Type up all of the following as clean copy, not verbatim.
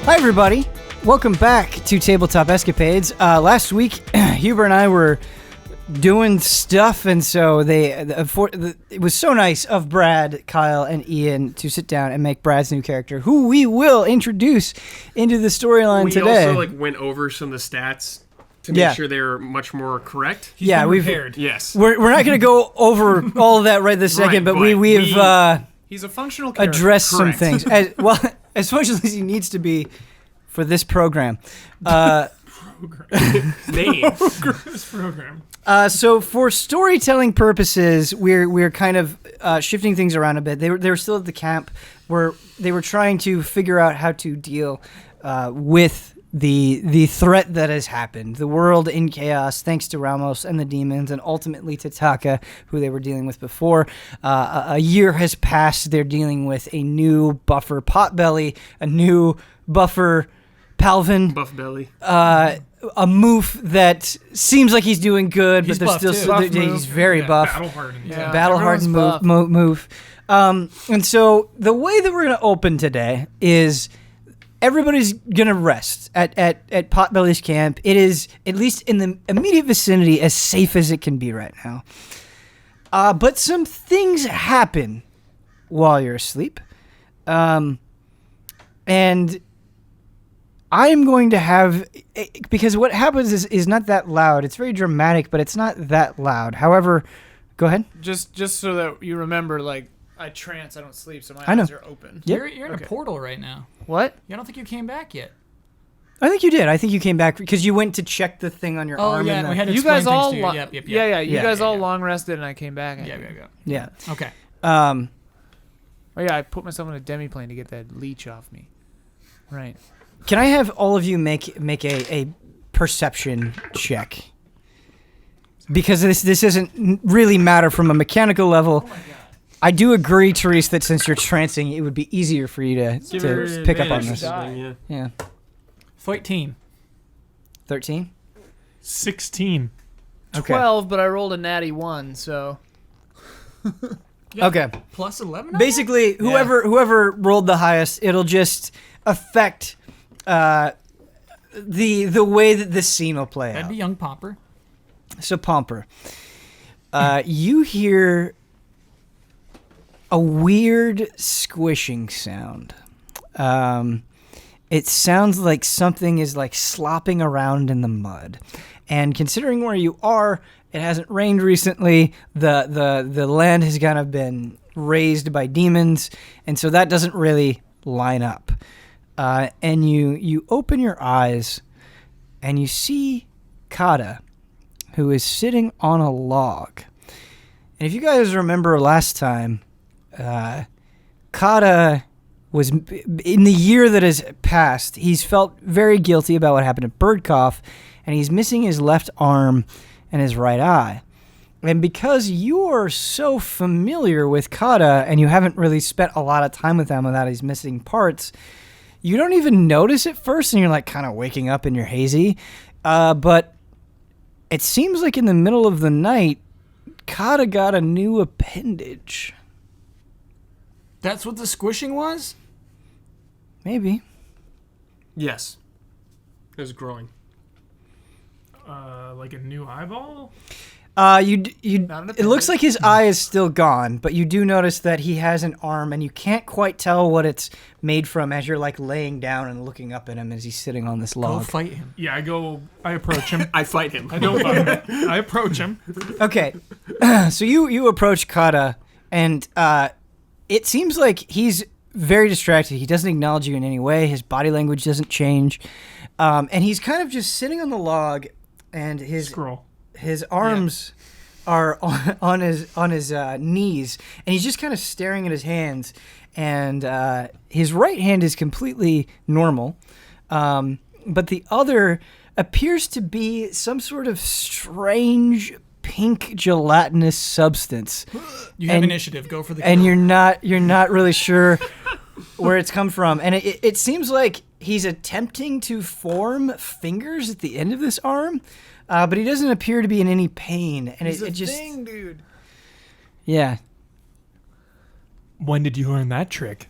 Hi, everybody. Welcome back to Tabletop Escapades. Last week, Huber and I were doing stuff, and so it was so nice of Brad, Kyle, and Ian to sit down and make Brad's new character, who we will introduce into the storyline today. We also went over some of the stats to make sure they're much more correct. We've prepared. Yes. We're not going to go over all of that right this second, but we've he's a functional character. Addressed some things as functional as he needs to be for this program. Program. So for storytelling purposes, we're kind of shifting things around a bit. They were still at the camp where they were trying to figure out how to deal with the threat that has happened. The world in chaos, thanks to Ramos and the demons, and ultimately to Taka, who they were dealing with before. A year has passed. They're dealing with a new buffer Potbelly, a new buffer Palvin. Buff belly. A moof that seems like he's doing good, He's but there's still he's very buff. Battle hardened. Yeah. Battle hardened move. And so the way that we're gonna open today is everybody's gonna rest at Potbelly's camp. It is, at least in the immediate vicinity, as safe as it can be right now. But some things happen while you're asleep. And I'm going to have, because what happens is not that loud. It's very dramatic, but it's not that loud. However, go ahead. Just so that you remember, like, I trance, I don't sleep, so my eyes are open. Yep. You're in a portal right now. What? I don't think you came back yet. I think you did. I think you came back because you went to check the thing on your arm. Oh, yeah, and we had to You explain guys all, things to you. Yep. You guys all long rested, and I came back. Yeah. Okay. Oh yeah, I put myself on a demi-plane to get that leech off me. Right. Can I have all of you make a perception check? Because this doesn't really matter from a mechanical level. Oh I do agree, Therese, that since you're trancing, it would be easier for you to pick up on this. Yeah. 13. 13? 16. Okay. 12, but I rolled a natty 1, so... Okay. Plus 11? Basically, whoever rolled the highest, it'll just affect the way that this scene will play That'd out. be young Pomper. So, Pomper, you hear a weird squishing sound. It sounds like something is like slopping around in the mud. And considering where you are, it hasn't rained recently. The land has kind of been raised by demons, and so that doesn't really line up. And you open your eyes, and you see Kata, who is sitting on a log. And if you guys remember last time, Kata was, in the year that has passed, he's felt very guilty about what happened at Birdcough, and he's missing his left arm and his right eye. And because you're so familiar with Kata, and you haven't really spent a lot of time with him without his missing parts, you don't even notice at first, and you're like kind of waking up and you're hazy. But it seems like in the middle of the night, Kata got a new appendage. That's what the squishing was? Maybe. Yes. It was growing. Like a new eyeball? It looks like his eye is still gone, but you do notice that he has an arm, and you can't quite tell what it's made from as you're like laying down and looking up at him as he's sitting on this log. Go fight him. Yeah, I approach him. I fight him. I don't fight him. I approach him. Okay, so you approach Kata, and it seems like he's very distracted. He doesn't acknowledge you in any way. His body language doesn't change, and he's kind of just sitting on the log, and his arms are on his knees, and he's just kind of staring at his hands. And his right hand is completely normal, but the other appears to be some sort of strange pink gelatinous substance. You have initiative. Go for the kill. And you're not really sure where it's come from. And it seems like he's attempting to form fingers at the end of this arm, but he doesn't appear to be in any pain. And He's it a just thing, dude. yeah. When did you learn that trick?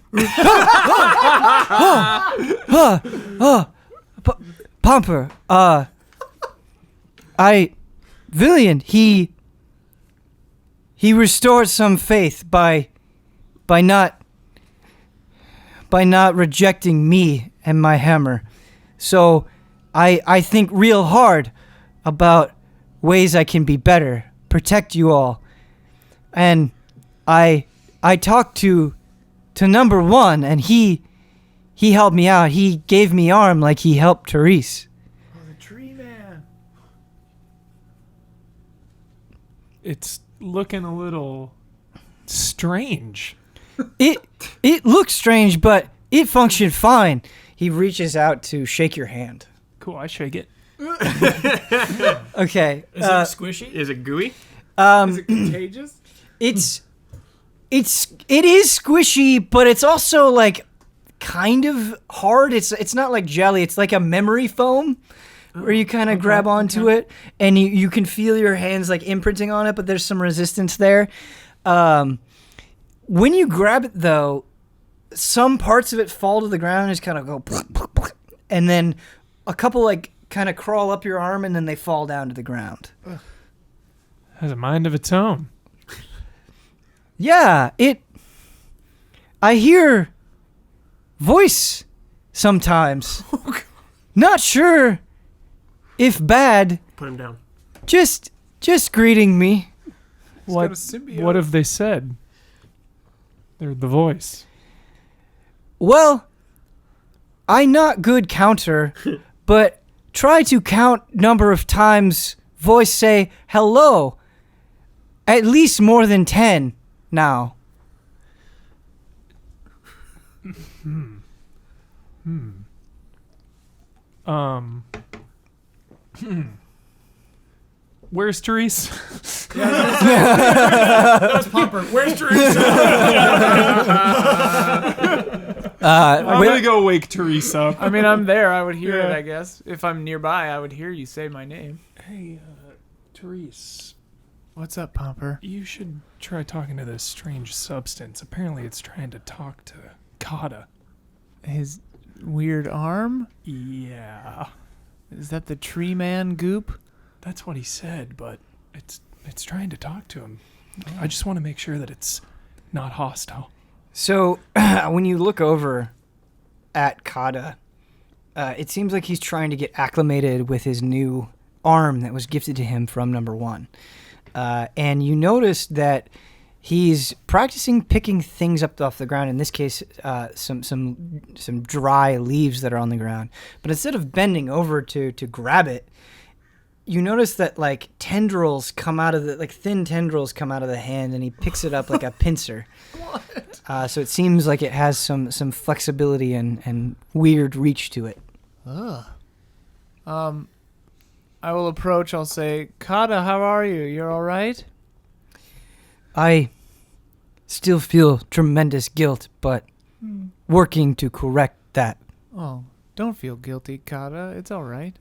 Pomper, Villian, he restored some faith by not rejecting me and my hammer. So I think real hard about ways I can be better, protect you all. And I talked to number one, and he helped me out. He gave me arm like he helped Therese. Oh, the tree man. It's looking a little strange. It looks strange, but it functioned fine. He reaches out to shake your hand. Cool, I shake it. Okay. Is it squishy? Is it gooey? Is it contagious? It is squishy, but it's also like kind of hard. It's not like jelly. It's like a memory foam where you kind of grab onto it and you can feel your hands like imprinting on it, but there's some resistance there. When you grab it though, some parts of it fall to the ground and just kind of go, and then a couple like kind of crawl up your arm and then they fall down to the ground. Has a mind of its own. Yeah, I hear voice sometimes. Not sure if bad, Put him down. just greeting me. What got a symbiote. What have they said? They're the voice. Well, I not good counter, but try to count number of times voice say hello. At least more than 10 now. Where's Therese? That's Pomper. Where's Therese? I'm gonna go wake Therese up. I mean, I'm there. I would hear it, Yeah. I guess. If I'm nearby, I would hear you say my name. Hey, Therese, What's up, Pomper? you should try talking to this strange substance. Apparently it's trying to talk to Kata. His weird arm? Yeah, Is that the tree man goop? that's what he said, but it's trying to talk to him. I just want to make sure that it's not hostile. So when you look over at Kata, it seems like he's trying to get acclimated with his new arm that was gifted to him from number one. And you notice that he's practicing picking things up off the ground. In this case, some dry leaves that are on the ground. But instead of bending over to grab it, you notice that like tendrils come out of the thin tendrils come out of the hand, and he picks it up like a pincer. What? So it seems like it has some flexibility and weird reach to it. Ugh. I will approach. I'll say, Kata, how are you? You're all right? I still feel tremendous guilt, but working to correct that. Oh, don't feel guilty, Kata. It's all right.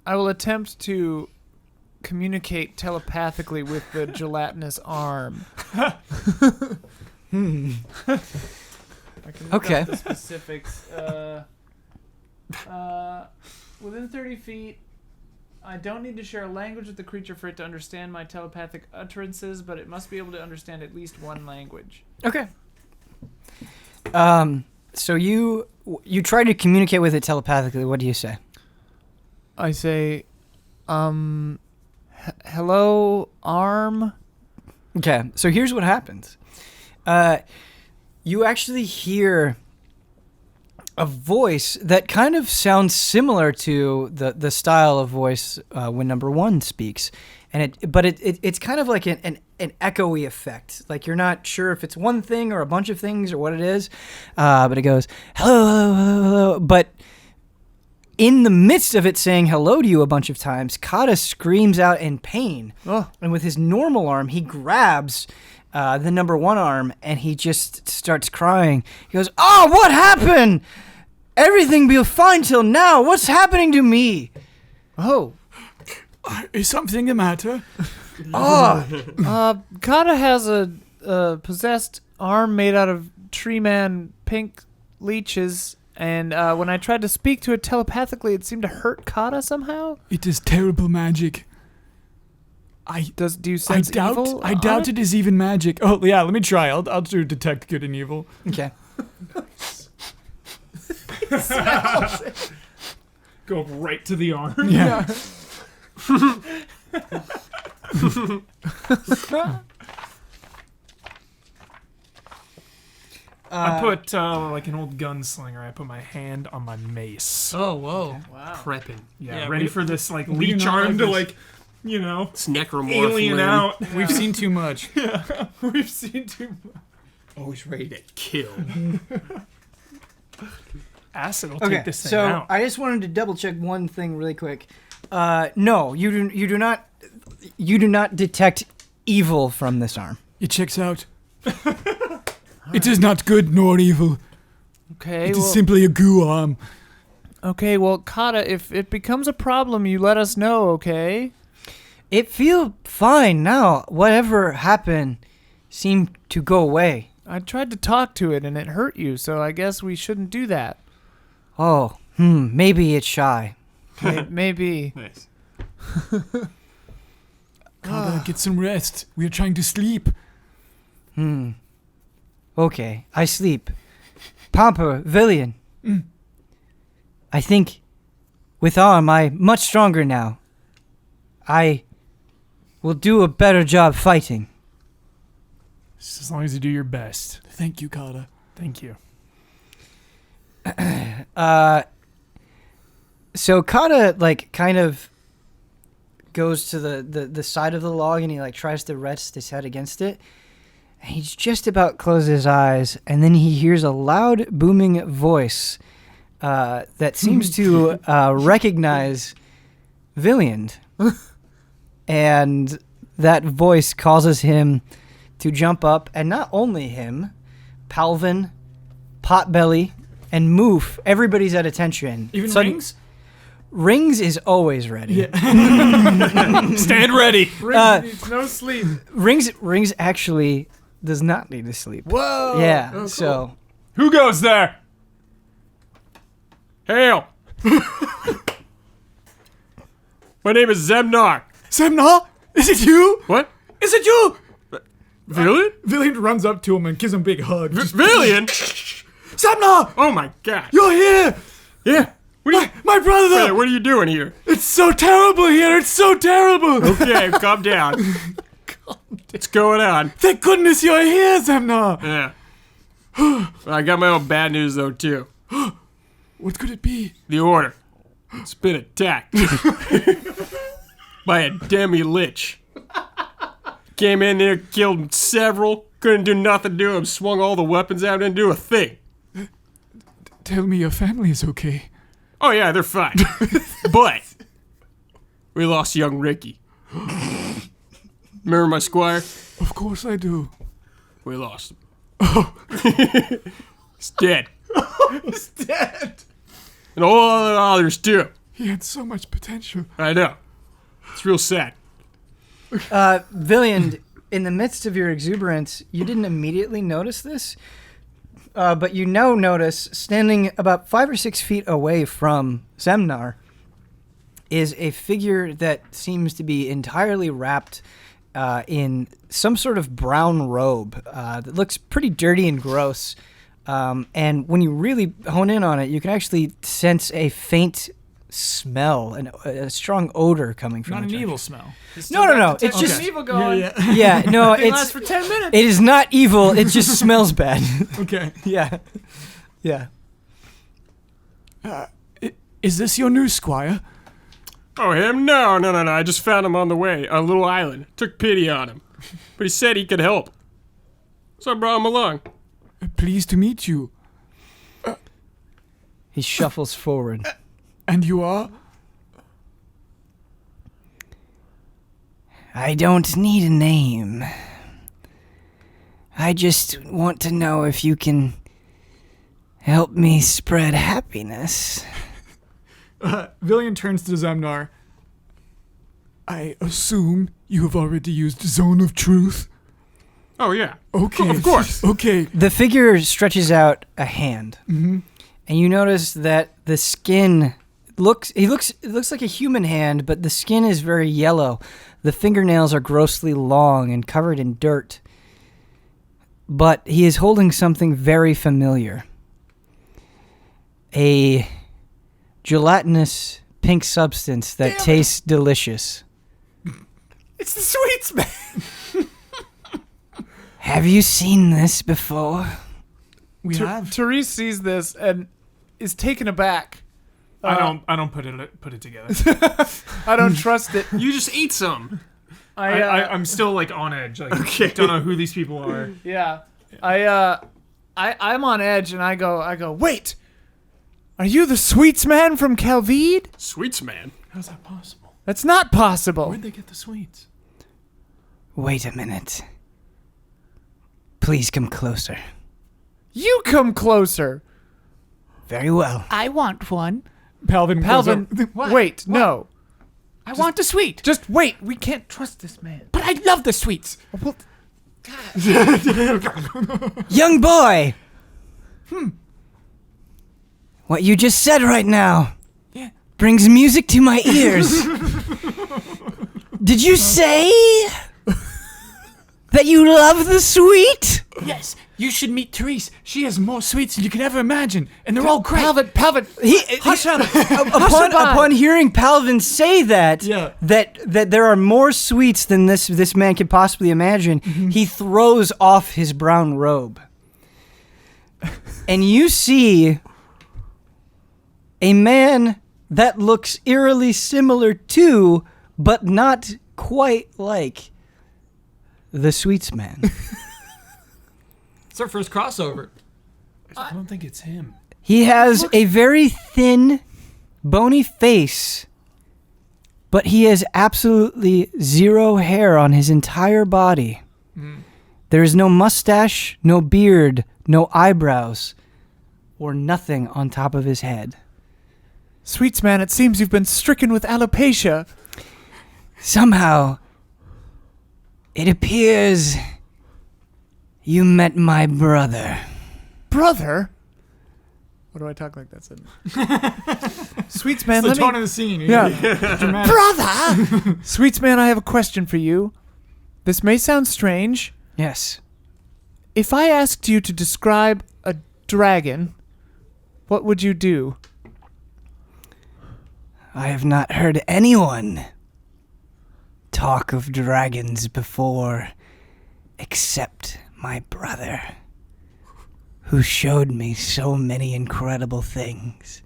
I will attempt to communicate telepathically with the gelatinous arm. I can look Okay. up the specifics. Within 30 feet, I don't need to share a language with the creature for it to understand my telepathic utterances, but it must be able to understand at least one language. Okay. So you try to communicate with it telepathically. What do you say? I say, hello, arm? Okay, so here's what happens. You actually hear a voice that kind of sounds similar to the style of voice when number one speaks, and it's kind of like an echoey effect. Like you're not sure if it's one thing or a bunch of things or what it is, but it goes hello, hello, hello, hello. But in the midst of it saying hello to you a bunch of times, Kata screams out in pain, and with his normal arm, he grabs the number one arm, and he just starts crying. He goes, "Oh, what happened? Everything be fine till now. What's happening to me?" Oh, Is something the matter? Kata has a possessed arm made out of tree man pink leeches, and when I tried to speak to it telepathically, it seemed to hurt Kata somehow. It is terrible magic. Do you sense evil? I doubt it is even magic. Oh yeah, let me try. I'll do detect good and evil. Okay. Go right to the arm. Yeah. I put like an old gunslinger. I put my hand on my mace. Oh whoa. Wow. Prepping. Yeah, Yeah, ready we- for this like we do leech not arm have to this. like, you know, It's necromorph. alien limb. out. We've seen too much. We've seen too much. Always ready to kill. Acid will Okay, take this thing so out. I just wanted to double check one thing really quick. No, you do not detect evil from this arm. It checks out. It is not good nor evil. Okay. It well, is simply a goo arm. okay. Well, Kata, if it becomes a problem, you let us know. Okay. It feel fine now. Whatever happened seemed to go away. I tried to talk to it and it hurt you, so I guess we shouldn't do that. Oh, maybe it's shy. Maybe. Nice. Kata, get some rest. We are trying to sleep. Okay, I sleep. Pamper, Villian. I think with arm, I'm much stronger now. I will do a better job fighting. Just as long as you do your best. Thank you, Kata. Thank you. So Kata, like, kind of goes to the side of the log and he, like, tries to rest his head against it. And he's just about close his eyes, and then he hears a loud, booming voice that seems to recognize Villiand. And that voice causes him to jump up, and not only him, Palvin, Potbelly, and Moof, everybody's at attention. Even Sudden- Rings? Rings is always ready. Stand ready. Needs no sleep. Rings actually does not need to sleep. Whoa. Yeah, Oh, cool. so Who goes there? Hail. My name is Zemnar. Semna, is it you? What? Is it you? Villian? Villian runs up to him and gives him a big hug. Villian? Semna, Oh my god. you're here. Yeah. What are you, My brother. brother, what are you doing here? It's so terrible here. It's so terrible. Okay, calm down. What's going on? Thank goodness you're here, Semna. Yeah. I got my own bad news though too. What could it be? The order. It's been attacked. By a demi-lich. Came in there, killed several, couldn't do nothing to him, swung all the weapons out, didn't do a thing. Tell me your family is okay. Oh yeah, they're fine. But we lost young Ricky. Remember my squire? Of course I do. We lost him. He's dead. He's dead. And all the others too. He had so much potential. I know. It's real sad. Villiand, in the midst of your exuberance, you didn't immediately notice this, but you now notice, standing about 5 or 6 feet away from Zemnar, is a figure that seems to be entirely wrapped in some sort of brown robe that looks pretty dirty and gross. And when you really hone in on it, you can actually sense a faint smell and a strong odor coming from Not the an direction. evil smell. No. It's just evil going. yeah. No, It lasts it's for 10 minutes. it is not evil. It just smells bad. Okay. Yeah. Is this your new squire? Oh, him? No. I just found him on the way, on a little island. Took pity on him. But he said he could help. So I brought him along. Pleased to meet you. He shuffles forward. And you are? I don't need a name. I just want to know if you can help me spread happiness. Villian turns to Zemnar. I assume you have already used Zone of Truth. Oh, yeah. Okay. Of course. Okay. The figure stretches out a hand, and you notice that the skin it looks like a human hand, but the skin is very yellow. The fingernails are grossly long and covered in dirt. But he is holding something very familiar. A gelatinous pink substance that tastes delicious. It's the Sweets Man. Have you seen this before? We have. Therese sees this and is taken aback. I don't put it together. I don't trust it. You just eat some. I'm still like on edge. Like, don't know who these people are. Yeah. I'm on edge and I go, wait! Are you the Sweets Man from Calvide? Sweets Man. How's that possible? That's not possible. Where'd they get the sweets? Wait a minute. Please come closer. You come closer. Very well. I want one. Palvin. Wait, no. I want the sweet. Just wait. We can't trust this man. But I love the sweets. Well, Young boy! What you just said right now brings music to my ears. Did you say that you love the sweet? Yes, you should meet Therese. She has more sweets than you could ever imagine, and they're all great. Palvin. Hush up. Upon hearing Palvin say that, Yeah. that there are more sweets than this man could possibly imagine, he throws off his brown robe. And you see a man that looks eerily similar to, but not quite like, the Sweets Man. It's our first crossover. I don't think it's him. He has a very thin, bony face, but he has absolutely zero hair on his entire body. There is no mustache, no beard, no eyebrows, or nothing on top of his head. Sweets Man, it seems you've been stricken with alopecia. Somehow, it appears you met my brother. Brother? What do I talk like that? Sweets Man, The let tone me... of the scene. Yeah. Dramatic. Brother! Sweets Man, I have a question for you. This may sound strange. Yes. If I asked you to describe a dragon, what would you do? I have not heard anyone talk of dragons before, except my brother, who showed me so many incredible things.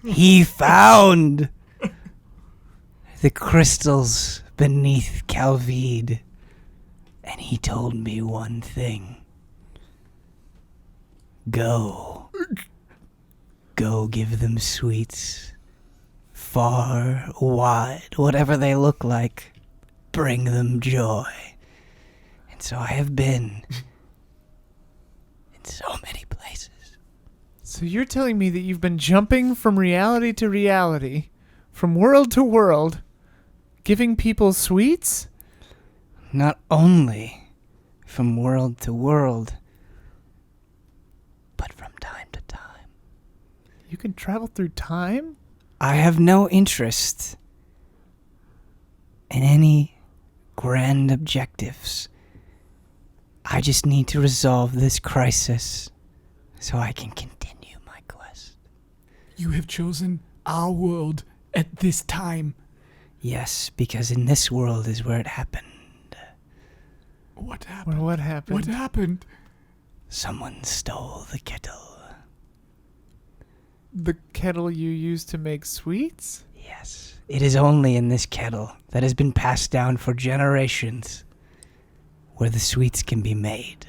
He found the crystals beneath Calvide, and he told me one thing. Go give them sweets. Far, wide, whatever they look like, bring them joy. And so I have been in so many places. So you're telling me that you've been jumping from reality to reality, from world to world, giving people sweets? Not only from world to world, but from time to time. You can travel through time? I have no interest in any grand objectives. I just need to resolve this crisis so I can continue my quest. You have chosen our world at this time. Yes, because in this world is where it happened. What happened? Well, what happened? What happened? Someone stole the kettle. The kettle you used to make sweets? Yes, it is only in this kettle that has been passed down for generations where the sweets can be made.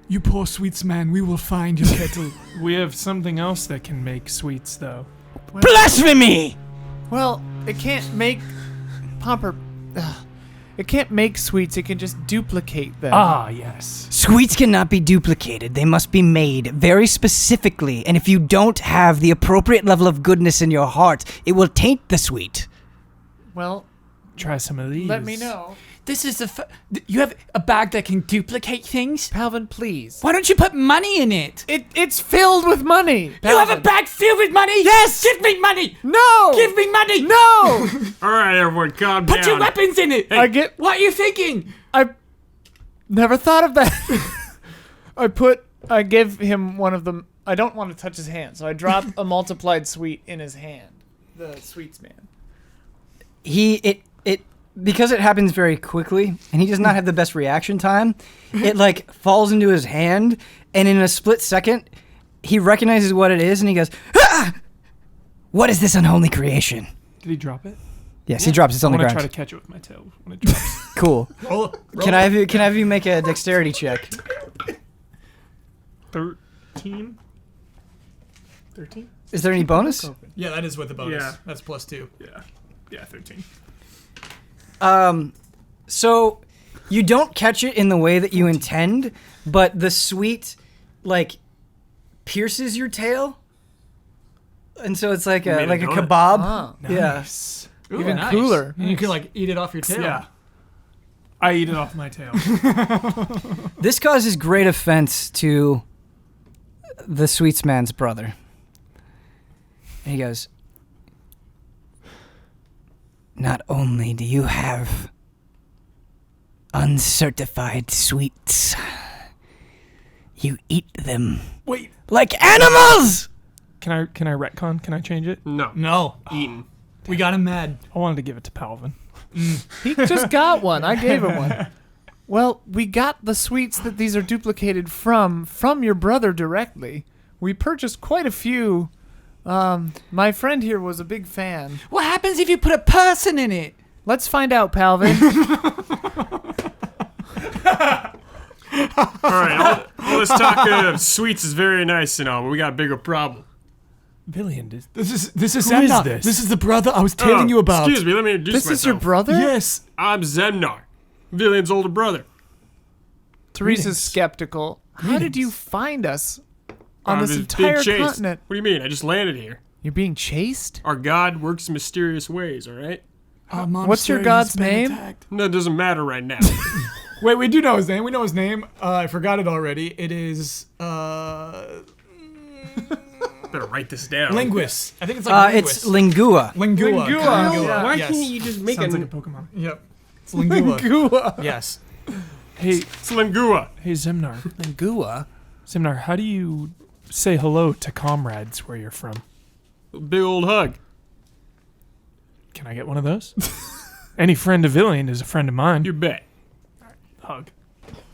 You poor sweets man, we will find your kettle. We have something else that can make sweets, though. Blasphemy! Well, it can't make it can't make sweets, it can just duplicate them. Ah, yes. Sweets cannot be duplicated. They must be made very specifically, and if you don't have the appropriate level of goodness in your heart, it will taint the sweet. Well, Try some of these. let me know. This is you have a bag that can duplicate things? Palvin, please. Why don't you put money in it? It's filled with money. You have a bag filled with money? Yes! Give me money! No! Give me money! No! All right, everyone, calm down. Put your weapons in it! What are you thinking? I never thought of that. I give him one of them. I don't want to touch his hand, so I drop a multiplied sweet in his hand. The sweets man. Because it happens very quickly, and he does not have the best reaction time, it like falls into his hand, and in a split second, he recognizes what it is, and he goes, "Ah! What is this unholy creation?" Did he drop it? Yes, he drops it on the I want ground. to try to catch it with my tail when it drops. Cool. Can I have you make a dexterity check? 13? 13? Is there any bonus? Yeah, that is with the bonus. Yeah. That's +2. Yeah, 13. So you don't catch it in the way that you intend, but the sweet like pierces your tail, and so it's like a kebab. Oh, Yeah. Ooh, Even nice. cooler. And you can like eat it off your tail. Yeah. I eat it off my tail. This causes great offense to the sweets man's brother. And he goes, "Not only do you have uncertified sweets, you eat them Wait. like animals!" Can I retcon? Can I change it? No. Eaten. We got him mad. I wanted to give it to Palvin. He just got one. I gave him one. Well, we got the sweets that these are duplicated from your brother directly. We purchased quite a few. My friend here was a big fan. What happens if you put a person in it? Let's find out, Palvin. All right, all this talk of sweets is very nice and all, but we got a bigger problem. Villian, This is Who is Zemna. this? This is the brother I was telling you about. Excuse me, let me introduce This myself. is your brother? Yes. I'm Zemnar, Villian's older brother. Therese is Greetings. skeptical. How did you find us on I'm this just being entire chased. continent? What do you mean? I just landed here. You're being chased? Our God works in mysterious ways, all right? Our What's your monastery god's has been name? attacked. That doesn't matter right now. Wait, we do know his name. We know his name. I forgot it already. It is Better write this down. linguist. I think it's like It's linguist. lingua. Lingua. Lingua. Why Yes. can't you just make sounds a... like a Pokemon. Yep. It's lingua. Lingua. Yes. Hey, It's Lingua. Zemnar. Lingua? Zemnar, how do you say hello to comrades where you're from? Big old hug. Can I get one of those? Any friend of Villian is a friend of mine. You bet. Hug.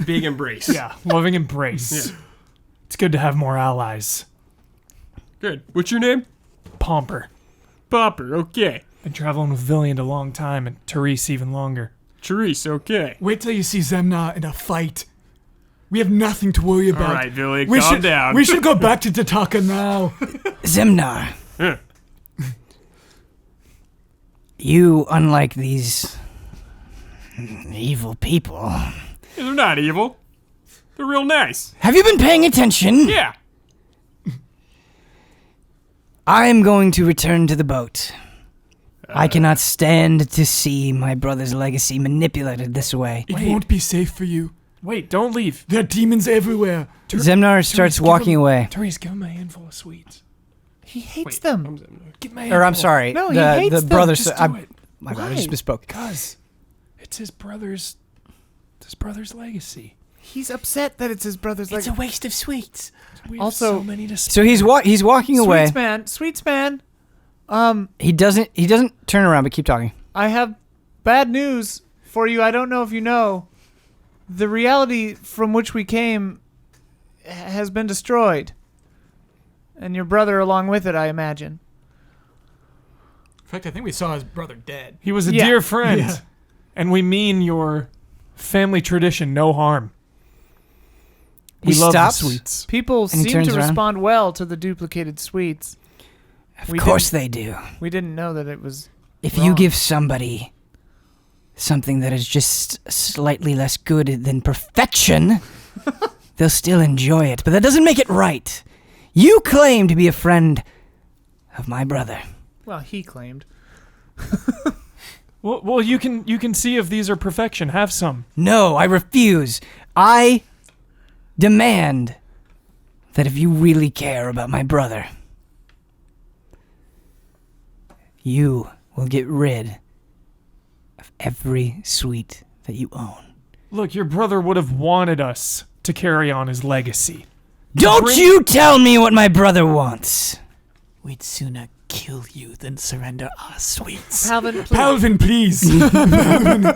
Big embrace. Yeah, loving embrace. Yeah. It's good to have more allies. Good. What's your name? Pomper. Popper. Okay. Been traveling with Villian a long time, and Therese even longer. Therese. Okay. Wait till you see Zemna in a fight. We have nothing to worry about. All right, Villian, we calm should, down. We should go back to Tataka now. Zemnar, Huh. you, unlike these evil people, They're not evil. They're real nice. have you been paying attention? Yeah. I am going to return to the boat. I cannot stand to see my brother's legacy manipulated this way. It won't be safe for you. Wait, don't leave. There are demons everywhere. Zemnar starts give walking him- away. Therese, give him a handful of sweets. He hates them. Give me a Or I'm handful. sorry, No, he the hates them. brother. Just I do it. My God, I just misspoke. Because it's his brother's legacy. He's upset that it's his brother's It's like a waste of sweets. We have Also- so many to So he's walking away. Sweets man. He doesn't turn around, but keep talking. I have bad news for you. I don't know if you know. The reality from which we came has been destroyed. And your brother along with it, I imagine. In fact, I think we saw his brother dead. He was a Yeah. dear friend. Yeah. And we mean your family tradition no harm. He We love stops. the sweets. People And he seem turns to around. respond well to the duplicated sweets. Of course they do. We didn't know that it was If wrong. you give somebody something that is just slightly less good than perfection, they'll still enjoy it. But that doesn't make it right. You claim to be a friend of my brother. Well, he claimed. Well, you can see if these are perfection. Have some. No, I refuse. I demand that if you really care about my brother, you will get rid of every sweet that you own. Look, your brother would have wanted us to carry on his legacy. Don't you tell me what my brother wants. We'd sooner kill you than surrender our sweets. Palvin, please. Palvin,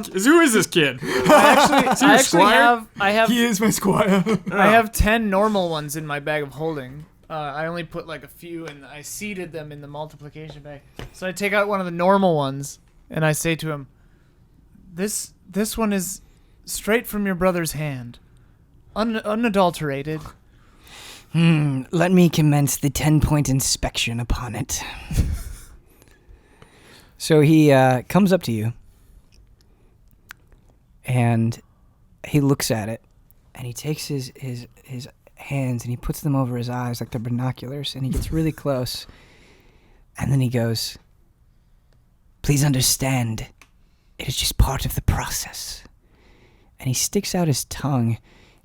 please. Who is this kid? I actually have He is my squire. I have 10 normal ones in my bag of holding. I only put like a few, and I seeded them in the multiplication bag. So I take out one of the normal ones, and I say to him, "This one is straight from your brother's hand, unadulterated." Let me commence the 10-point inspection upon it. So he comes up to you, and he looks at it, and he takes his hands and he puts them over his eyes like they're binoculars, and he gets really close, and then he goes, "Please understand, it is just part of the process." And he sticks out his tongue,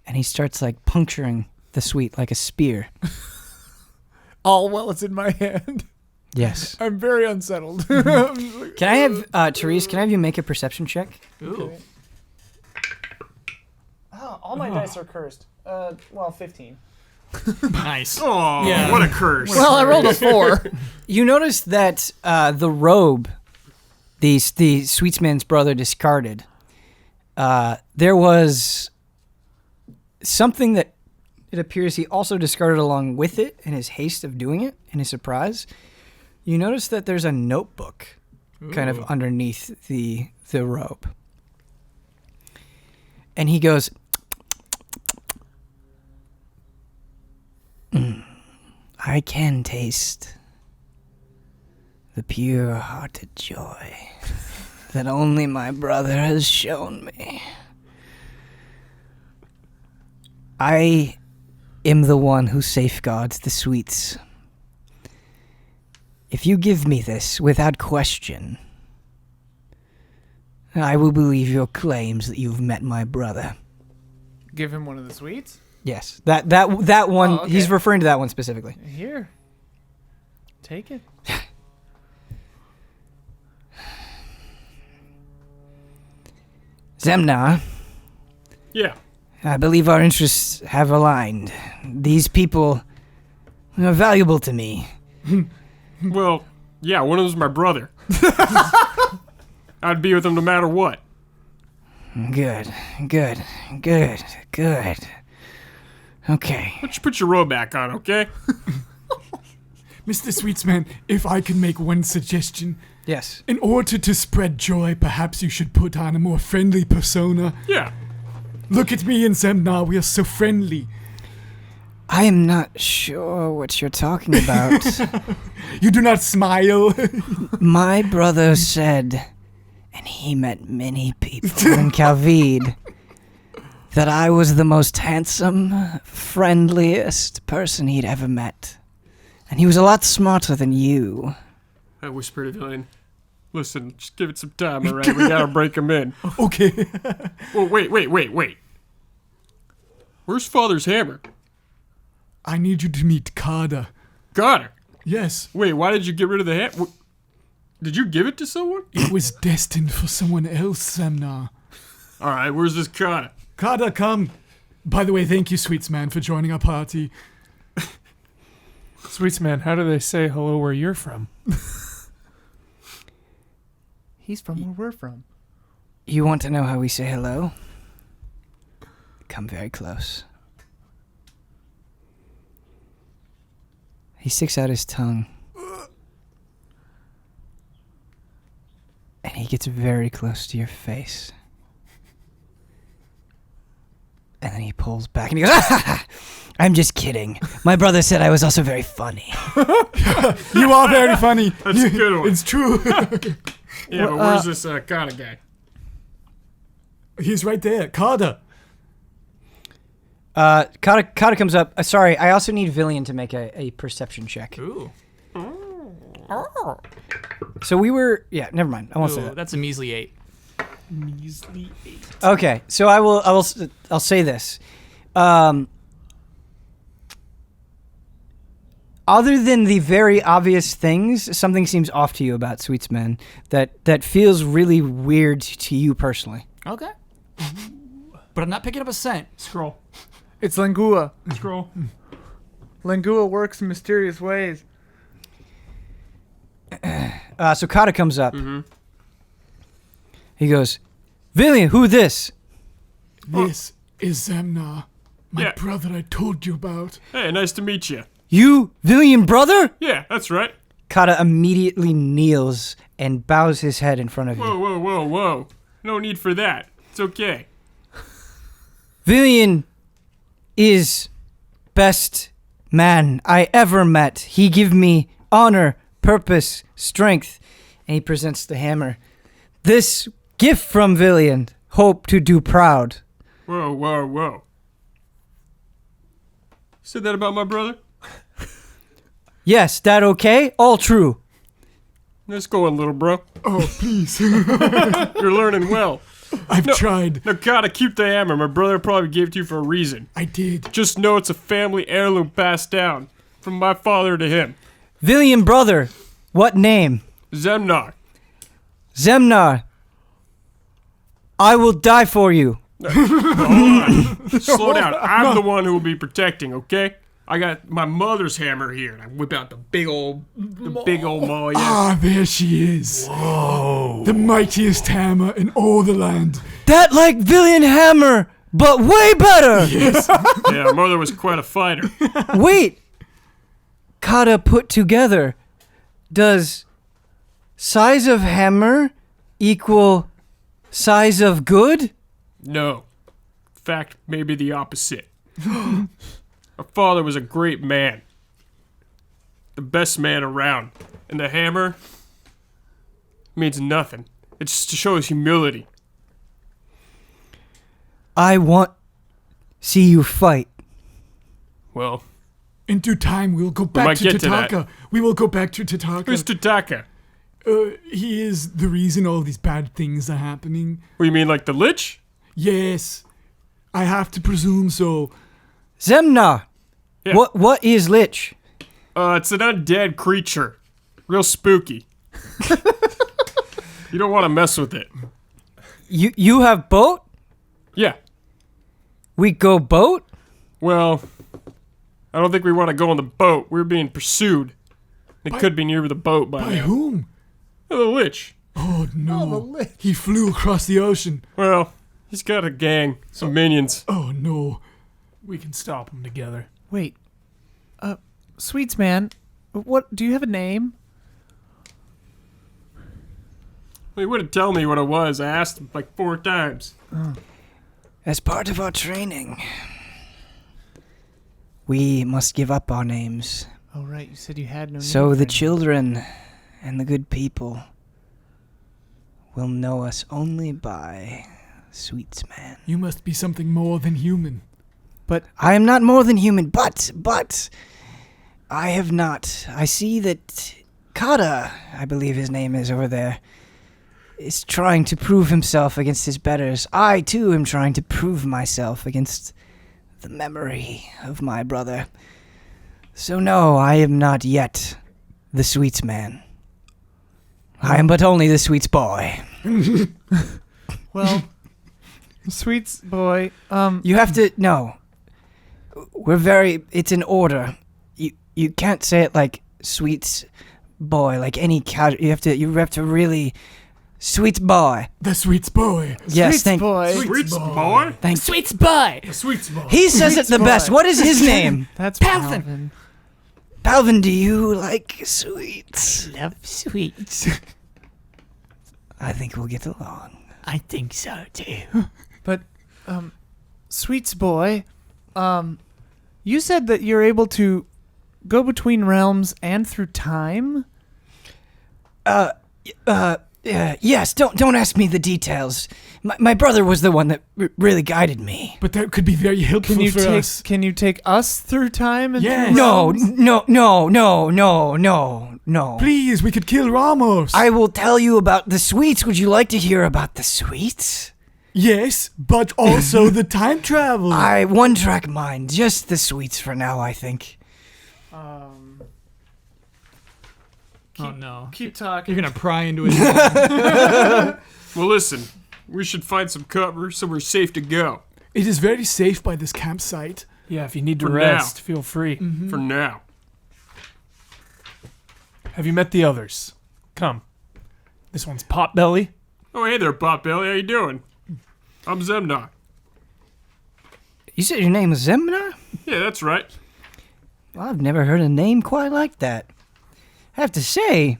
and he starts like puncturing the sweet like a spear. All while it's in my hand. Yes. I'm very unsettled. Can I have, Therese, can I have you make a perception check? Ooh. Oh, all my dice are cursed. 15. Nice. Oh, Yeah. what a curse. Well, I rolled a 4. You notice that the robe the sweetsman's brother discarded, there was something that it appears he also discarded along with it in his haste of doing it, in his surprise. You notice that there's a notebook kind of underneath the robe. And he goes, I can taste the pure-hearted joy that only my brother has shown me. I am the one who safeguards the sweets. If you give me this without question, I will believe your claims that you've met my brother. Give him one of the sweets? Yes, that one. Oh, okay. He's referring to that one specifically. Here. Take it. Zemnar, Yeah. I believe our interests have aligned. These people are valuable to me. Well, yeah, one of them's my brother. I'd be with him no matter what. Good. Okay. Why don't you put your robe back on, okay? Mr. Sweetsman, if I can make one suggestion. Yes. In order to spread joy, perhaps you should put on a more friendly persona. Yeah. Look at me and Zemnar, we are so friendly. I am not sure what you're talking about. You do not smile. My brother said, and he met many people in Calvide, that I was the most handsome, friendliest person he'd ever met. And he was a lot smarter than you. I whispered to Villain, listen, just give it some time, all right? We gotta break him in. Okay. Well, wait. Where's Father's hammer? I need you to meet Kata. Got her. Yes. Wait, why did you get rid of the hammer? Did you give it to someone? It was destined for someone else, Zemnar. All right, where's this Kata? Kata, come. By the way, thank you, Sweetsman, for joining our party. Sweetsman, how do they say hello where you're from? He's from where we're from. You want to know how we say hello? Come very close. He sticks out his tongue. And he gets very close to your face. And then he pulls back and he goes, I'm just kidding. My brother said I was also very funny. You are very funny. That's a good one. It's true. Yeah, but where's this Kata guy? He's right there. Kata. Kata comes up. Sorry, I also need Villian to make a perception check. Ooh. So we were. Yeah, never mind. I won't say Ooh, that. that's a measly 8. Measly 8. Okay, so I'll say this. Other than the very obvious things, something seems off to you about Sweetsman that feels really weird to you personally. Okay. But I'm not picking up a scent. Scroll. It's Langua. Scroll. Langua works in mysterious ways. So Kata comes up. He goes, Villian, who this? This is Zemna, my Yeah. brother I told you about. Hey, nice to meet you. You, Villian brother? Yeah, that's right. Kata immediately kneels and bows his head in front of you. Whoa. No need for that. It's okay. Villian is best man I ever met. He give me honor, purpose, strength. And he presents the hammer. This gift from Villian, hope to do proud. Whoa. Said that about my brother? Yes, that okay? All true. Let's go on, little bro. Oh, please. You're learning well. I've tried. Now, gotta keep the hammer. My brother probably gave it to you for a reason. I did. Just know it's a family heirloom passed down from my father to him. Villian brother, what name? Zemnar. Zemnar. I will die for you. Slow down. I'm the one who will be protecting, okay? I got my mother's hammer here, and I whip out the big old maul. Yeah. Ah, there she is. Whoa. The mightiest hammer in all the land. That like Villian hammer, but way better. Yeah, my mother was quite a fighter. Wait. Kata put together. Does size of hammer equal size of good? No. In fact, maybe the opposite. My father was a great man. The best man around. And the hammer means nothing. It just shows humility. I want see you fight. Well, In due time, we'll go back might to get to that. Tataka. We will go back to Tataka. who's Tataka? He is the reason all these bad things are happening. What do you mean, like the Lich? Yes. I have to presume so. Zemnar. Yeah. What is Lich? It's an undead creature. Real spooky. You don't want to mess with it. You have boat? Yeah. We go boat? Well, I don't think we want to go on the boat. We're being pursued. It could be near the boat by By now. whom? The Lich. Oh, no. He flew across the ocean. Well, he's got a gang, some minions. Oh, no. We can stop them together. Wait. Sweets man, what do you have a name? Well, he wouldn't tell me what it was. I asked him like 4 times. As part of our training, we must give up our names. Oh right, you said you had no name. So for the it. children and the good people will know us only by Sweetsman. You must be something more than human. I am not more than human, but I have not. I see that Kata, I believe his name is over there, is trying to prove himself against his betters. I, too, am trying to prove myself against the memory of my brother. So no, I am not yet the Sweets Man. I am but only the Sweets Boy. Well, Sweets boy, You have to, no. It's an order. You can't say it like Sweets Boy, like any casual. You have to really, Sweets Boy. The Sweets Boy. Yes, Sweets thank boy. Sweets boy? Thank Sweets boy! Sweets boy. He says it the best. Boy. What is his name? That's Palvin. Palvin. Palvin, do you like sweets? Love sweets. I think we'll get along. I think so too. But, Sweets boy, you said that you're able to go between realms and through time? Yes, don't ask me the details. My brother was the one that really guided me. But that could be very helpful for us. Can you take us through time and Yes. through No, realms? no. No. Please, we could kill Ramos. I will tell you about the sweets. Would you like to hear about the sweets? Yes, but also the time travel. One-track mind. Just the sweets for now, I think. Oh no. Keep talking. You're going to pry into it. Well, listen, we should find some cover so we're safe to go. It is very safe by this campsite. Yeah, if you need to For rest, now. feel free. For now. Have you met the others? Come. This one's Potbelly. Oh, hey there, Potbelly. How you doing? I'm Zemnar. You said your name was Zemna? Yeah, that's right. Well, I've never heard a name quite like that. I have to say,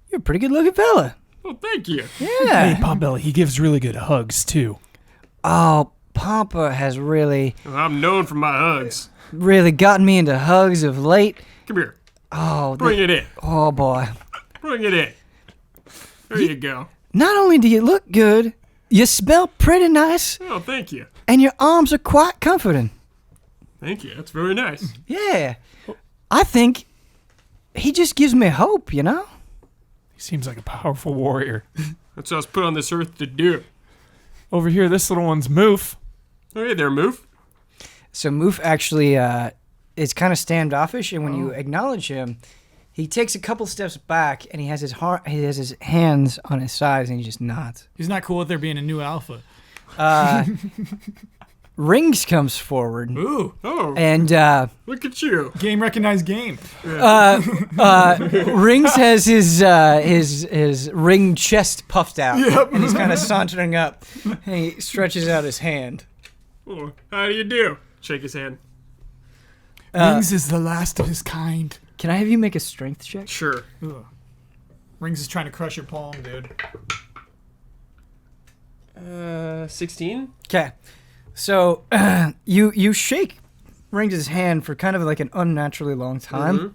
you're a pretty good-looking fella. Well, thank you. Yeah. Hey, Potbelly, he gives really good hugs, too. Oh, Papa has really, I'm known for my hugs. really gotten me into hugs of late. Come here. Oh, Bring it in. oh boy. Bring it in. There you go. Not only do you look good, you smell pretty nice, Oh, thank you. and your arms are quite comforting. Thank you. That's very nice. Yeah. I think he just gives me hope, you know? He seems like a powerful warrior. That's what I was put on this earth to do. Over here, this little one's Moof. Oh, hey there, Moof. So Moof actually is kind of standoffish, and when you acknowledge him, he takes a couple steps back, and he has his hands on his sides, and he just nods. He's not cool with there being a new alpha. Rings comes forward, Ooh. Oh, and look at you. Game recognized game. Rings has his ring chest puffed out, and he's kind of sauntering up, and he stretches out his hand. Oh, how do you do? Shake his hand. Rings is the last of his kind. Can I have you make a strength check? Sure. Rings is trying to crush your palm, dude. 16? Okay. So you shake Rings' hand for kind of like an unnaturally long time. Mhm.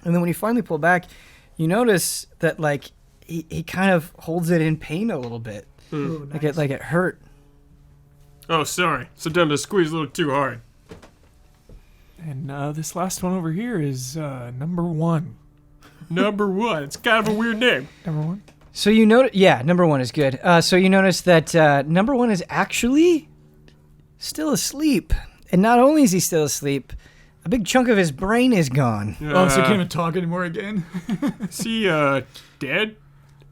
And then when you finally pull back, you notice that like he kind of holds it in pain a little bit. Ooh, Like nice. it hurt. Oh, sorry. Sometimes I squeeze a little too hard. And this last one over here is number 1. Number 1. It's kind of a weird name. Number 1? So you notice, yeah, number 1 is good. So you notice that number 1 is actually still asleep. And not only is he still asleep, a big chunk of his brain is gone. Oh, so he can't even talk anymore again? Is he, dead?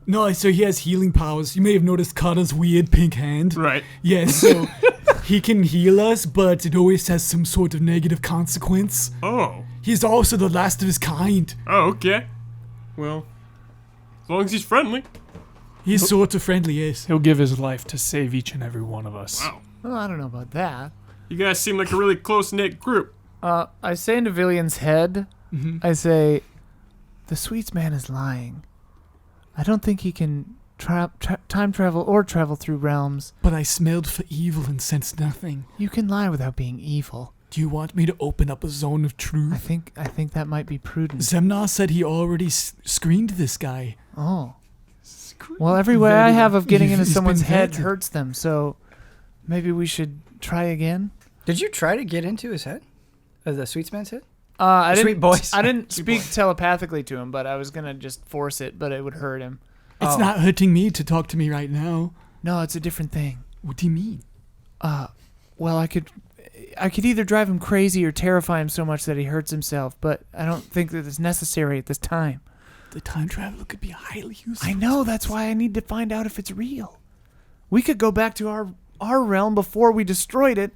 No, so he has healing powers. You may have noticed Kata's weird pink hand. Right. Yes, so he can heal us, but it always has some sort of negative consequence. Oh. He's also the last of his kind. Oh, okay. Well, as long as he's friendly. He's sort of friendly, yes. He'll give his life to save each and every one of us. Wow. Well, I don't know about that. You guys seem like a really close-knit group. I say into Villian's head, Mm-hmm. I say, the Sweets man is lying. I don't think he can time travel or travel through realms. But I smelled for evil and sensed nothing. You can lie without being evil. Do you want me to open up a zone of I truth? think that might be prudent. Zemnar said he already screened this guy. Oh. Well, every way I have of getting into He's someone's been head vetted. hurts them, so maybe we should try again. Did you try to get into his head? The Sweets man's head? I Sweet didn't, boys. I didn't speak telepathically to him, but I was gonna just force it, but it would hurt him. It's Oh. not hurting me to talk to me right now. No, it's a different thing. What do you mean? Well, I could either drive him crazy or terrify him so much that he hurts himself, but I don't think that it's necessary at this time. The time traveler could be highly useful. I know, that's why I need to find out if it's real. We could go back to our realm before we destroyed it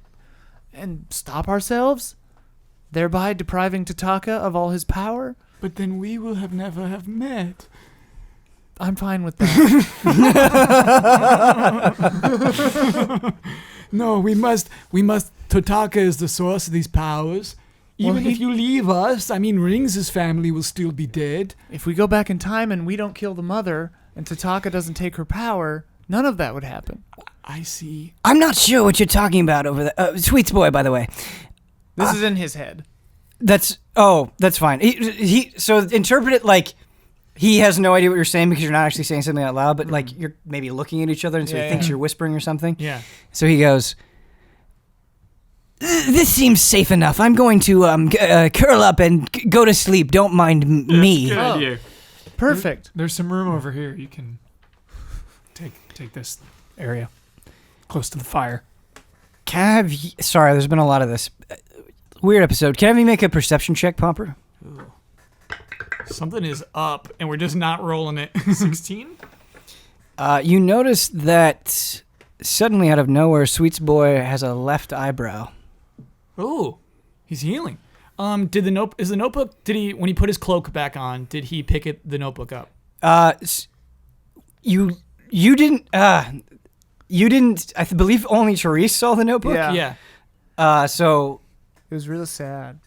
and stop ourselves, thereby depriving Tataka of all his power. But then we will never have met. I'm fine with that. No, we must. Totaka is the source of these powers. Even if you leave us, I mean, Rings' family will still be dead. If we go back in time and we don't kill the mother and Tataka doesn't take her power, none of that would happen. I see. I'm not sure what you're talking about over there. Sweets boy, by the way. This is in his head. That's fine. So interpret it like he has no idea what you're saying because you're not actually saying something out loud, but like you're maybe looking at each other and so he thinks you're whispering or something. Yeah. So he goes, This seems safe enough. I'm going to curl up and go to sleep. Don't mind me. Good idea. Perfect. There's some room over here. You can take this area close to the fire. Can I have... Sorry, there's been a lot of this. Weird episode. Can I have you make a perception check, Pomper? Something is up, and we're just not rolling it. 16? You notice that suddenly out of nowhere, Sweets Boy has a left eyebrow. Oh, he's healing. Did the notebook? Did he, when he put his cloak back on, did he pick the notebook up? You didn't. You didn't. I believe only Therese saw the notebook. Yeah. So It was really sad.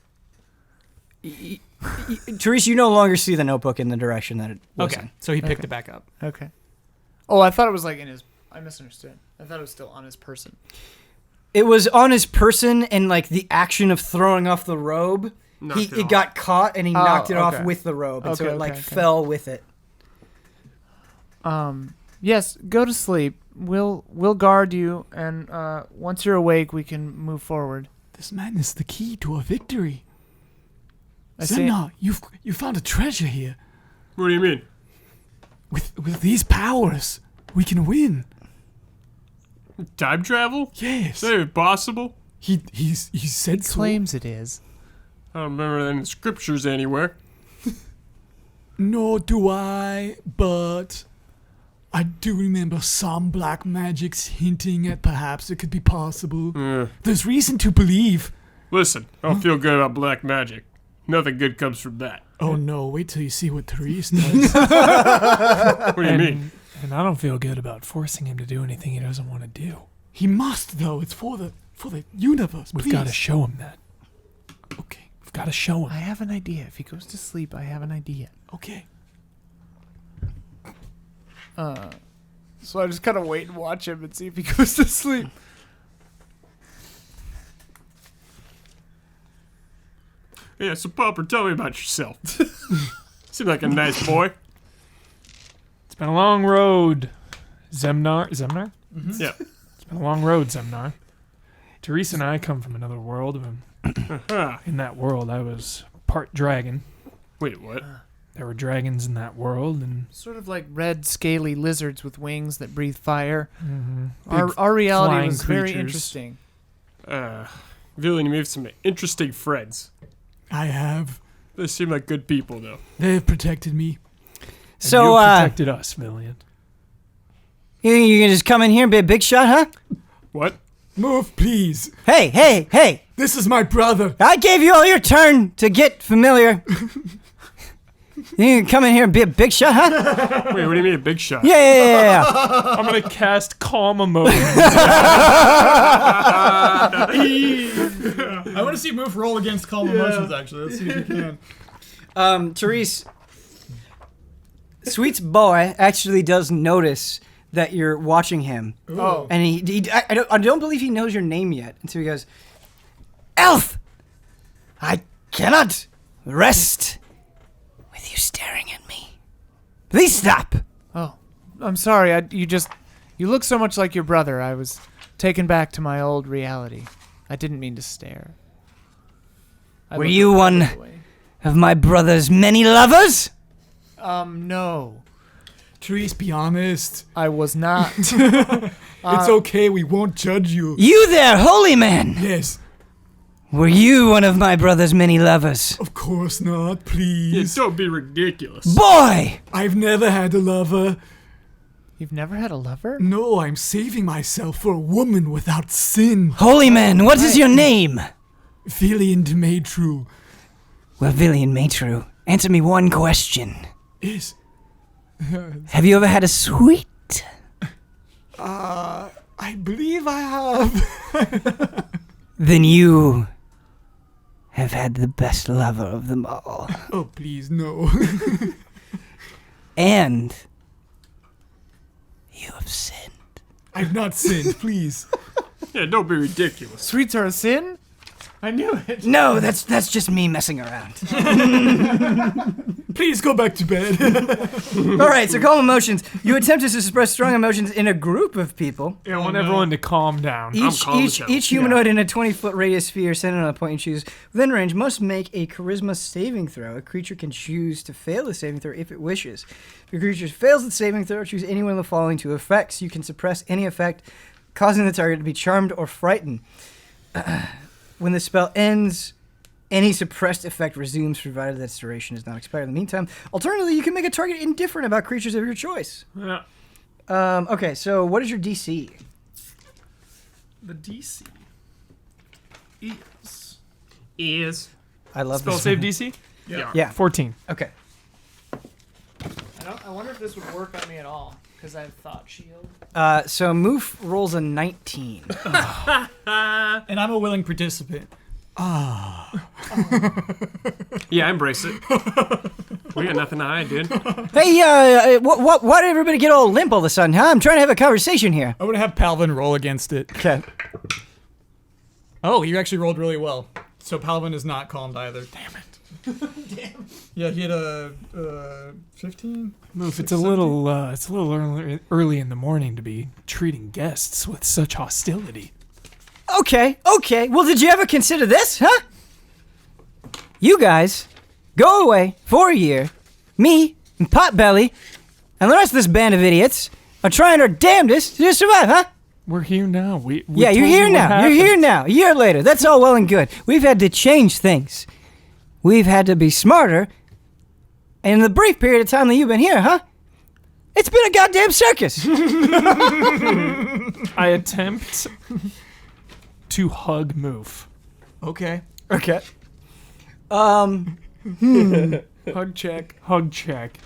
Therese, you no longer see the notebook in the direction that it was in. So he picked it back up. Okay. Oh, I thought it was like in his... I misunderstood. I thought it was still on his person. It was on his person, and like the action of throwing off the robe, it got caught and he knocked it off with the robe, and so it fell with it. Yes, go to sleep. We'll guard you, and once you're awake, we can move forward. This man is the key to our victory. see. Zemnar, you found a treasure here. What do you mean? With these powers, we can win. Time travel? Yes. Is that possible? He said so. Claims it is. I don't remember that in the scriptures anywhere. Nor do I, but I do remember some black magics hinting at perhaps it could be possible. There's reason to believe. Listen, I don't feel good about black magic. Nothing good comes from that. Oh no, wait till you see what Therese does. What do you mean? And I don't feel good about forcing him to do anything he doesn't want to do. He must though, it's for the universe. We've got to show him that. Okay. We've got to show him. I have an idea. If he goes to sleep, I have an idea. Okay. So I just kind of wait and watch him and see if he goes to sleep. Yeah, so Popper, tell me about yourself. Seem like a nice boy. It's been a long road, Zemnar. Zemnar? Mm-hmm. Yeah. It's been a long road, Zemnar. Therese and I come from another world, and in that world I was part dragon. Wait, what? There were dragons in that world, and Sort of like red, scaly lizards with wings that breathe fire. big Our reality flying was very creatures. interesting. Villain, you made some interesting friends. I have. They seem like good people, though. They have protected me. So, you protected us, Villian. you think you can just come in here and be a big shot, huh? What? Move, please. Hey! This is my brother. I gave you all your turn to get familiar. You can come in here and be a big shot, huh? Wait, what do you mean a big shot? Yeah. I'm gonna cast calm emotion. I want to see Move roll against calm emotions, actually. Let's see if you can. Therese, Sweets Boy actually does notice that you're watching him. Oh. And I don't believe he knows your name yet. And so he goes, Elf! I cannot rest with you staring at me. Please stop! Oh. I'm sorry. You look so much like your brother. I was taken back to my old reality. I didn't mean to stare. Were you one of my brother's many lovers? No. Therese, be honest. I was not. It's okay, we won't judge you. You there, holy man! Yes. Were you one of my brother's many lovers? Of course not, Yeah, please. don't be ridiculous. Boy! I've never had a lover. You've never had a lover? No, I'm saving myself for a woman without sin. Holy man, what is your name? Villian Demetru. Well, Villian Matru, answer me one question. Is. Have you ever had a sweet? I believe I have. Then you have had the best lover of them all. Oh, please, no. And you have sinned. I've not sinned, please. Yeah, don't be ridiculous. Sweets are a sin? I knew it. No, that's just me messing around. Please go back to bed. All right, so calm emotions. You attempt to suppress strong emotions in a group of people. I want everyone to calm down. Each humanoid in a 20-foot radius sphere centered on a point you choose within range must make a charisma saving throw. A creature can choose to fail the saving throw if it wishes. If your creature fails the saving throw, choose any one of the following two effects. You can suppress any effect, causing the target to be charmed or frightened. When the spell ends, any suppressed effect resumes, provided that its duration is not expired in the meantime. Alternatively, you can make a target indifferent about creatures of your choice. Yeah. Okay, so what is your DC? The DC Is. I love spell this. save DC. Yeah. 14. Okay. I wonder if this would work on me at all, because I have thought shield. So Moof rolls a 19. And I'm a willing participant. Yeah, embrace it. We got nothing to hide, dude. Hey, why did everybody get all limp all of a sudden, huh? I'm trying to have a conversation here. I would have Palvin roll against it. Okay. Oh, you actually rolled really well. So Palvin is not calmed either. Damn it. Damn. Yeah, he had a 15. Move. It's a little early in the morning to be treating guests with such hostility. Okay. Well, did you ever consider this, huh? You guys go away for a year. Me and Potbelly and the rest of this band of idiots are trying our damnedest to survive, huh? We're here now. We Yeah, you're told here you what now. You're here happened. now. A year later. That's all well and good. We've had to change things. We've had to be smarter. And in the brief period of time that you've been here, huh? It's been a goddamn circus. I attempt to hug Moof. Okay. Okay. Hug check. Hug check.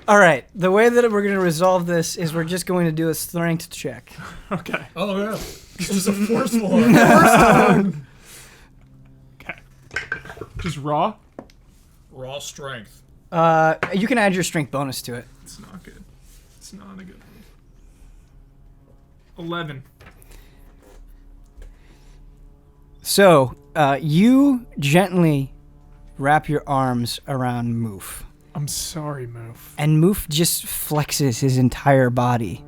All right. The way that we're going to resolve this is we're just going to do a strength check. Okay. Oh, yeah. This is a forceful one. Okay. Just raw? Raw strength. You can add your strength bonus to it. It's not good. It's not a good one. 11. So, you gently wrap your arms around Moof. I'm sorry, Moof. And Moof just flexes his entire body,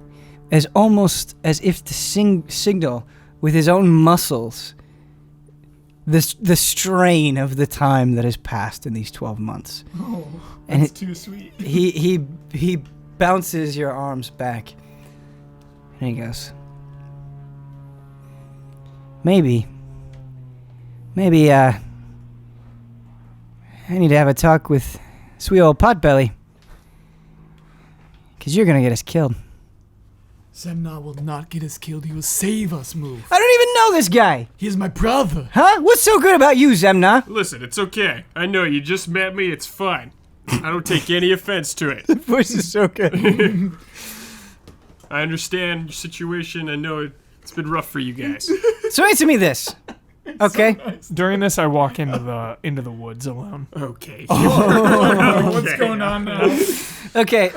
as almost as if to signal with his own muscles the strain of the time that has passed in these 12 months. Oh, and that's too sweet. He bounces your arms back, and he goes, Maybe, I need to have a talk with sweet old Potbelly, because you're going to get us killed. Zemna will not get us killed. He will save us, Move. I don't even know this guy. He is my brother. Huh? What's so good about you, Zemna? Listen, it's okay. I know you just met me. It's fine. I don't take any offense to it. Voice is so good. I understand your situation. I know it's been rough for you guys. So answer me this, okay? During this, I walk into the woods alone. Okay. What's going on now? Okay.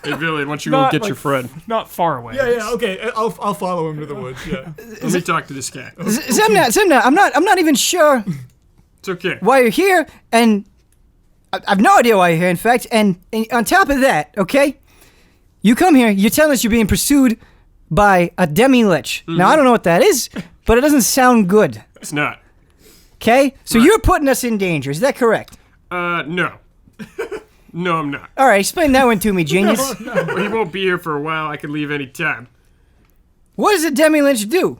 Hey, Billy, why don't you go Not get like- your friend? Not far away. Yeah, okay. I'll follow him to the woods, yeah. Let me talk to this guy. Zemna, I'm not even sure It's okay. why you're here, and I've no idea why you're here, in fact, and on top of that, okay? You come here, you're telling us you're being pursued by a demi-lich. Now, I don't know what that is, but it doesn't sound good, It's not. okay? So Right. you're putting us in danger, is that correct? No. No, I'm not. All right, explain that one to me, genius. Well, he won't be here for a while. I can leave any time. What does a demi-lich do?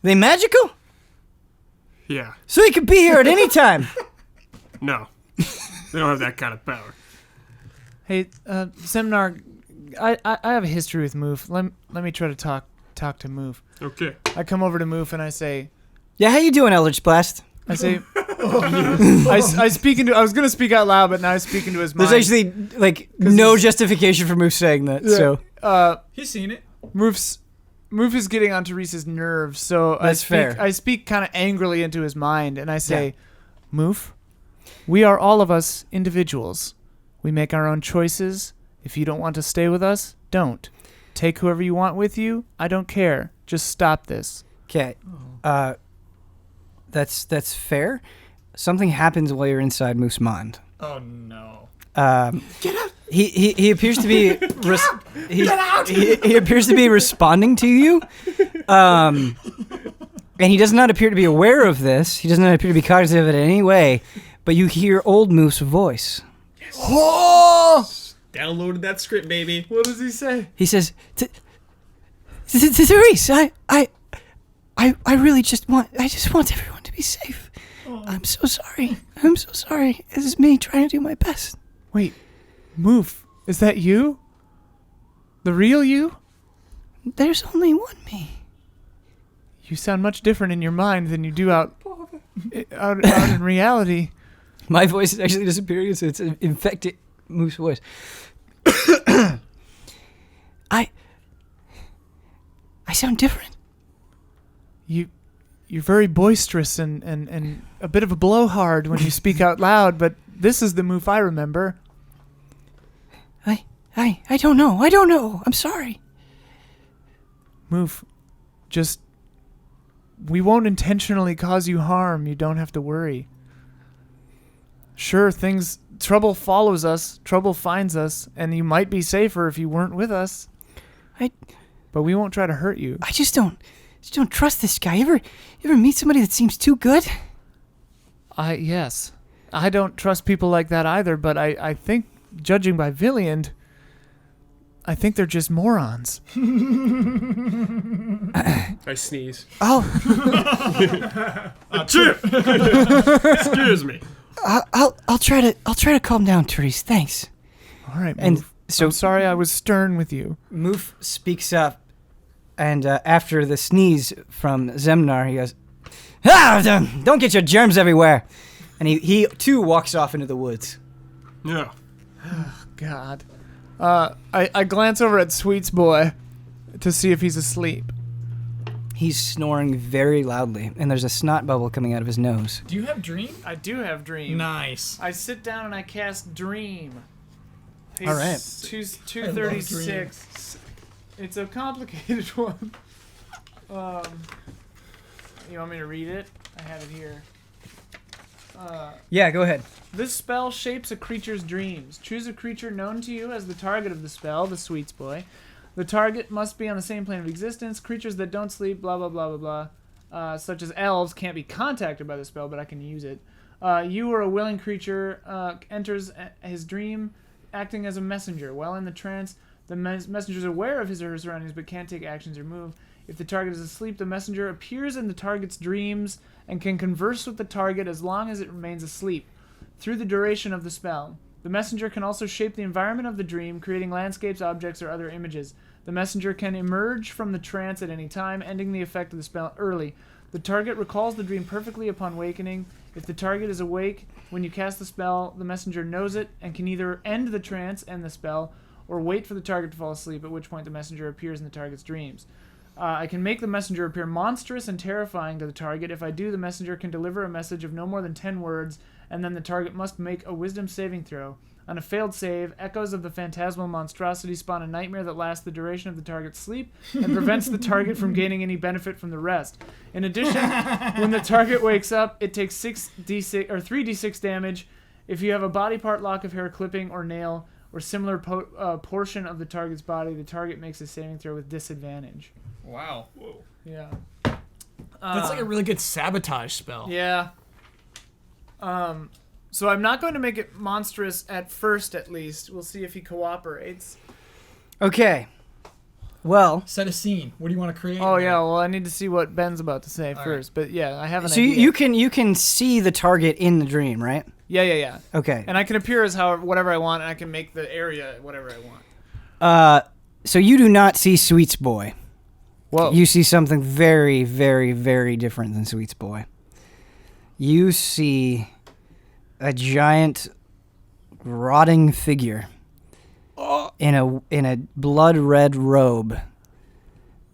They magical? Yeah. So he could be here at any time. No. They don't have that kind of power. Hey, Semnar, I have a history with Moof. Let me try to talk to Moof. Okay. I come over to Moof and I say, Yeah, how you doing, Eldritch Blast? I speak into. I was gonna speak out loud, but now I speak into his mind. There's actually, like, no justification for Moose saying that, so. He's seen it. Moof is getting on Therese's nerves, so That's fair. I speak kind of angrily into his mind, and I say, Moof, we are all of us individuals. We make our own choices. If you don't want to stay with us, don't. Take whoever you want with you. I don't care. Just stop this. Okay. That's fair. something happens while you're inside Moof's mind. Oh no. Get out! He appears to be he appears to be responding to you, and he does not appear to be aware of this. He does not appear to be cognizant of it in any way. But you hear old Moof's voice. Yes. Oh! Downloaded that script, baby. What does he say? He says, "Therese, I really just want everyone to be safe. I'm so sorry. I'm so sorry. This is me trying to do my best." Wait, Moof, is that you? The real you? There's only one me. You sound much different in your mind than you do out in reality. My voice is actually disappearing, so it's infected Moof's voice. I sound different. You're very boisterous and a bit of a blowhard when you speak out loud, but this is the Moof I remember. I don't know. I'm sorry. Moof, we won't intentionally cause you harm. You don't have to worry. Sure, trouble follows us, trouble finds us, and you might be safer if you weren't with us. But we won't try to hurt you. I just don't trust this guy. You ever meet somebody that seems too good? Yes. I don't trust people like that either, but I think, judging by Villiand, I think they're just morons. I sneeze. Oh. Chip! Excuse me. I'll try to calm down, Therese. Thanks. All right, Moof. And so I'm sorry I was stern with you. Moof speaks up, and after the sneeze from Zemnar, he goes, don't get your germs everywhere. And he too walks off into the woods. Yeah. God. I glance over at Sweets Boy to see if he's asleep. He's snoring very loudly, and there's a snot bubble coming out of his nose. Do you have Dream? I do have Dream. Nice. I sit down and I cast Dream. All right. 236. It's a complicated one. You want me to read it? I have it here. Yeah, go ahead. This spell shapes a creature's dreams. Choose a creature known to you as the target of the spell, the Sweets Boy. The target must be on the same plane of existence. Creatures that don't sleep, blah, blah, blah, blah, blah, such as elves, can't be contacted by the spell, but I can use it. You or a willing creature enters his dream, acting as a messenger. While in the trance, the messenger is aware of his or her surroundings, but can't take actions or move. If the target is asleep, the messenger appears in the target's dreams and can converse with the target as long as it remains asleep, through the duration of the spell. The messenger can also shape the environment of the dream, creating landscapes, objects, or other images. The messenger can emerge from the trance at any time, ending the effect of the spell early. The target recalls the dream perfectly upon wakening. If the target is awake when you cast the spell, the messenger knows it and can either end the trance and the spell, or wait for the target to fall asleep, at which point the messenger appears in the target's dreams. I can make the messenger appear monstrous and terrifying to the target. If I do, the messenger can deliver a message of no more than 10 words, and then the target must make a wisdom saving throw. On a failed save, echoes of the phantasmal monstrosity spawn a nightmare that lasts the duration of the target's sleep and prevents the target from gaining any benefit from the rest. In addition, when the target wakes up, it takes 3d6 damage. If you have a body part, lock of hair, clipping, or nail, or similar portion of the target's body, the target makes a saving throw with disadvantage. Wow. Whoa. Yeah. That's like a really good sabotage spell. Yeah. So I'm not going to make it monstrous at first, at least. We'll see if he cooperates. Okay. Well, Set a scene. What do you want to create? Oh yeah, well I need to see what Ben's about to say first. But yeah, I have an so idea. you can see the target in the dream, right? Yeah. Okay. And I can appear as whatever I want, and I can make the area whatever I want. So you do not see Sweets Boy. Whoa. You see something very, very, very different than Sweets Boy. You see a giant rotting figure in a blood red robe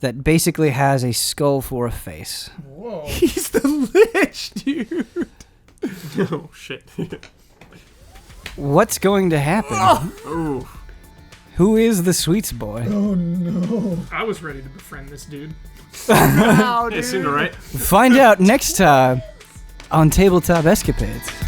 that basically has a skull for a face. Whoa. He's the Lich, dude. Oh, shit. What's going to happen? Oh. Who is the Sweets Boy? Oh no. I was ready to befriend this dude. Wow, dude. It seemed alright. Find out next time on Tabletop Escapades.